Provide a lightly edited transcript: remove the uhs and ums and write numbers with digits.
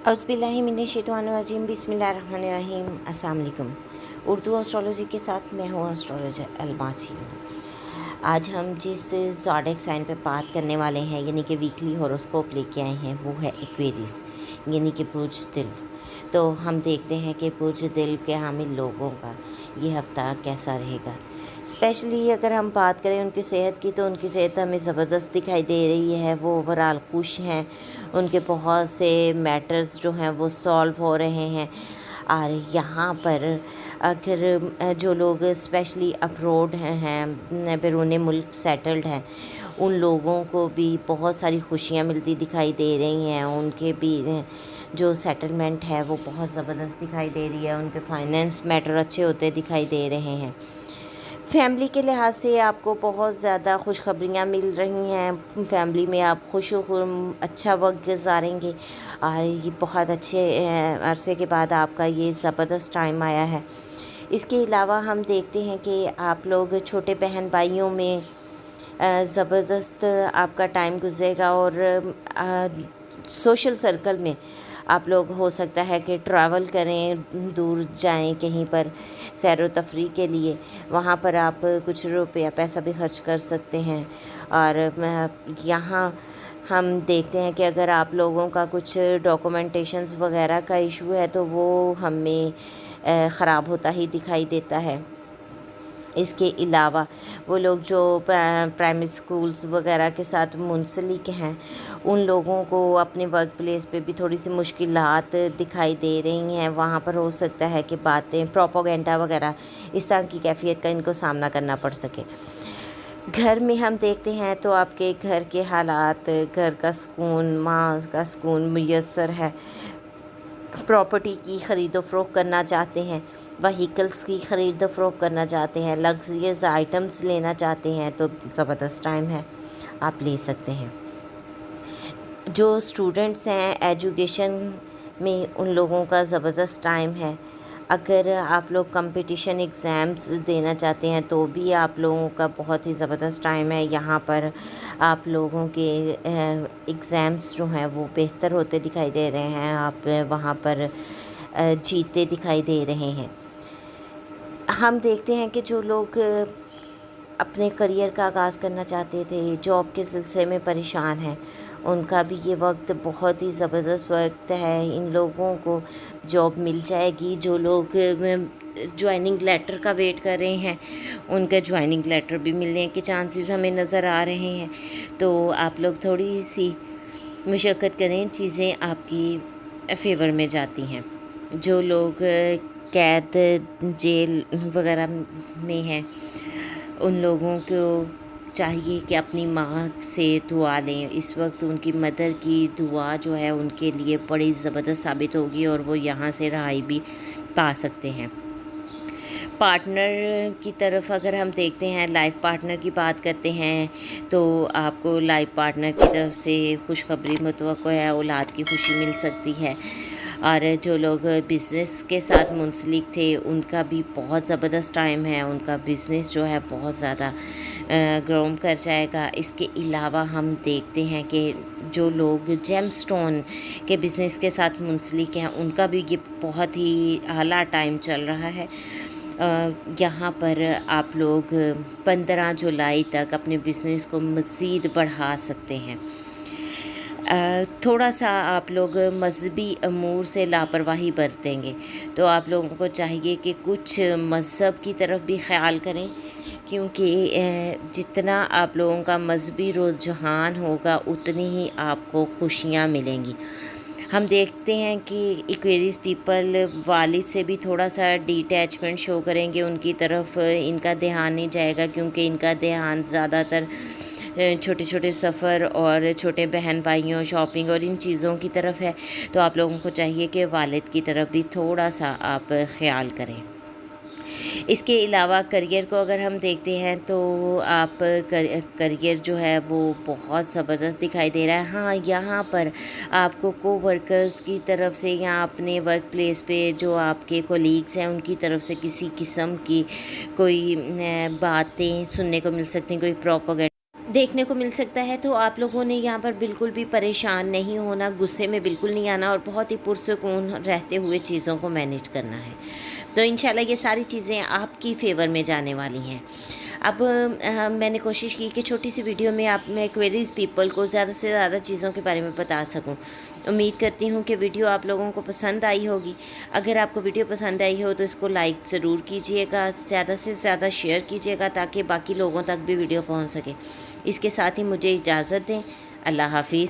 औज़ुबिल्लाहिमिनश्शैतानिर्रजीम बिस्मिल्लाहिर्रहमानिर्रहीम। अस्सलाम वालेकुम। उर्दू एस्ट्रोलॉजी के साथ मैं हूँ एस्ट्रोलॉजर अलमास यूनुस। आज हम जिस ज़ोडिएक साइन पे बात करने वाले हैं यानी कि वीकली हॉरोस्कोप लेके आए हैं वो है एक्वेरियस यानी कि बुर्ज दिल। तो हम देखते हैं कि बुर्ज दिल के हामिल लोगों का ये हफ़्ता कैसा रहेगा। स्पेशली अगर हम बात करें उनकी सेहत की, तो उनकी सेहत हमें ज़बरदस्त दिखाई दे रही है। वो ओवरऑल खुश हैं, उनके बहुत से मैटर्स जो हैं वो सॉल्व हो रहे हैं। और यहाँ पर अगर जो लोग स्पेशली अब्रॉड हैं बैरून मुल्क सेटल्ड हैं, उन लोगों को भी बहुत सारी खुशियाँ मिलती दिखाई दे रही हैं। उनके भी जो सेटलमेंट है वो बहुत ज़बरदस्त दिखाई दे रही है। उनके फाइनेंस मैटर अच्छे होते दिखाई दे रहे हैं। फैमिली के लिहाज से आपको बहुत ज़्यादा खुशखबरियाँ मिल रही हैं। फैमिली में आप खुश अच्छा वक्त गुजारेंगे और ये बहुत अच्छे अरसे के बाद आपका ये ज़बरदस्त टाइम आया है। इसके अलावा हम देखते हैं कि आप लोग छोटे बहन भाइयों में ज़बरदस्त आपका टाइम गुजरेगा और सोशल सर्कल में आप लोग हो सकता है कि ट्रैवल करें, दूर जाएं कहीं पर सैर व तफरीह के लिए। वहाँ पर आप कुछ रुपया पैसा भी खर्च कर सकते हैं। और यहाँ हम देखते हैं कि अगर आप लोगों का कुछ डॉक्यूमेंटेशंस वगैरह का इशू है तो वो हमें ख़राब होता ही दिखाई देता है। इसके अलावा वो लोग जो प्राइमरी स्कूल्स वगैरह के साथ मुंसलिक हैं, उन लोगों को अपने वर्क प्लेस पे भी थोड़ी सी मुश्किलात दिखाई दे रही हैं। वहाँ पर हो सकता है कि बातें प्रोपोगेंडा वगैरह इस तरह की कैफियत का इनको सामना करना पड़ सके। घर में हम देखते हैं तो आपके घर के हालात, घर का सुकून, माँ का सुकून मुयस्सर है। प्रॉपर्टी की ख़रीद फ़रोख्त करना चाहते हैं, व्हीकल्स की ख़रीद फ़रोख्त करना चाहते हैं, लग्जरियस आइटम्स लेना चाहते हैं तो ज़बरदस्त टाइम है, आप ले सकते हैं। जो स्टूडेंट्स हैं एजुकेशन में, उन लोगों का ज़बरदस्त टाइम है। अगर आप लोग कंपटीशन एग्ज़ाम्स देना चाहते हैं तो भी आप लोगों का बहुत ही ज़बरदस्त टाइम है। यहाँ पर आप लोगों के एग्ज़ाम्स जो हैं वो बेहतर होते दिखाई दे रहे हैं। आप वहाँ पर जीतते दिखाई दे रहे हैं। हम देखते हैं कि जो लोग अपने करियर का आगाज़ करना चाहते थे, जॉब के सिलसिले में परेशान हैं, उनका भी ये वक्त बहुत ही ज़बरदस्त वक्त है। इन लोगों को जॉब मिल जाएगी। जो लोग जॉइनिंग लेटर का वेट कर रहे हैं, उनका जॉइनिंग लेटर भी मिलने के चांसेस हमें नज़र आ रहे हैं। तो आप लोग थोड़ी सी मुशक्क़त करें, चीज़ें आपकी फ़ेवर में जाती हैं। जो लोग कैद जेल वगैरह में हैं, उन लोगों को चाहिए कि अपनी माँ से दुआ लें। इस वक्त उनकी मदर की दुआ जो है उनके लिए बड़ी ज़बरदस्त साबित होगी और वो यहाँ से रहाई भी पा सकते हैं। पार्टनर की तरफ अगर हम देखते हैं, लाइफ पार्टनर की बात करते हैं, तो आपको लाइफ पार्टनर की तरफ से खुशखबरी मुतवक्को है, औलाद की खुशी मिल सकती है। और जो लोग बिज़नेस के साथ मुंसलिक थे, उनका भी बहुत ज़बरदस्त टाइम है। उनका बिज़नेस जो है बहुत ज़्यादा ग्रो कर जाएगा। इसके अलावा हम देखते हैं कि जो लोग जेमस्टोन के बिज़नेस के साथ मुंसलिक हैं, उनका भी ये बहुत ही आला टाइम चल रहा है। यहाँ पर आप लोग 15 जुलाई तक अपने बिज़नेस को मज़ीद बढ़ा सकते हैं। थोड़ा सा आप लोग मज़हबी अमूर से लापरवाही बरतेंगे तो आप लोगों को चाहिए कि कुछ मज़हब की तरफ भी ख़याल करें, क्योंकि जितना आप लोगों का मज़हबी रुझान होगा उतनी ही आपको खुशियाँ मिलेंगी। हम देखते हैं कि एक्वेरियस पीपल वालिद से भी थोड़ा सा डिटैचमेंट शो करेंगे, उनकी तरफ इनका ध्यान नहीं जाएगा, क्योंकि इनका ध्यान ज़्यादातर छोटे छोटे सफ़र और छोटे बहन भाइयों, शॉपिंग और इन चीज़ों की तरफ है। तो आप लोगों को चाहिए कि वालिद की तरफ भी थोड़ा सा आप ख़याल करें। इसके अलावा करियर को अगर हम देखते हैं तो आप करियर जो है वो बहुत ज़बरदस्त दिखाई दे रहा है। हाँ, यहाँ पर आपको कोवर्कर्स की तरफ से या अपने वर्क प्लेस पे जो आपके कोलीग्स हैं उनकी तरफ से किसी किस्म की कोई बातें सुनने को मिल सकती हैं, कोई प्रोपेगेंडा دیکھنے کو مل سکتا ہے، تو آپ لوگوں نے یہاں پر بالکل بھی پریشان نہیں ہونا، غصے میں بالکل نہیں آنا اور بہت ہی پرسکون رہتے ہوئے چیزوں کو مینیج کرنا ہے۔ تو انشاءاللہ یہ ساری چیزیں آپ کی فیور میں جانے والی ہیں۔ اب میں نے کوشش کی کہ چھوٹی سی ویڈیو میں میں کوئریز پیپل کو زیادہ سے زیادہ چیزوں کے بارے میں بتا سکوں۔ امید کرتی ہوں کہ ویڈیو آپ لوگوں کو پسند آئی ہوگی۔ اگر آپ کو ویڈیو پسند آئی ہو تو اس کو لائک ضرور کیجئے گا، زیادہ سے زیادہ شیئر کیجئے گا تاکہ باقی لوگوں تک بھی ویڈیو پہنچ سکے۔ اس کے ساتھ ہی مجھے اجازت دیں۔ اللہ حافظ۔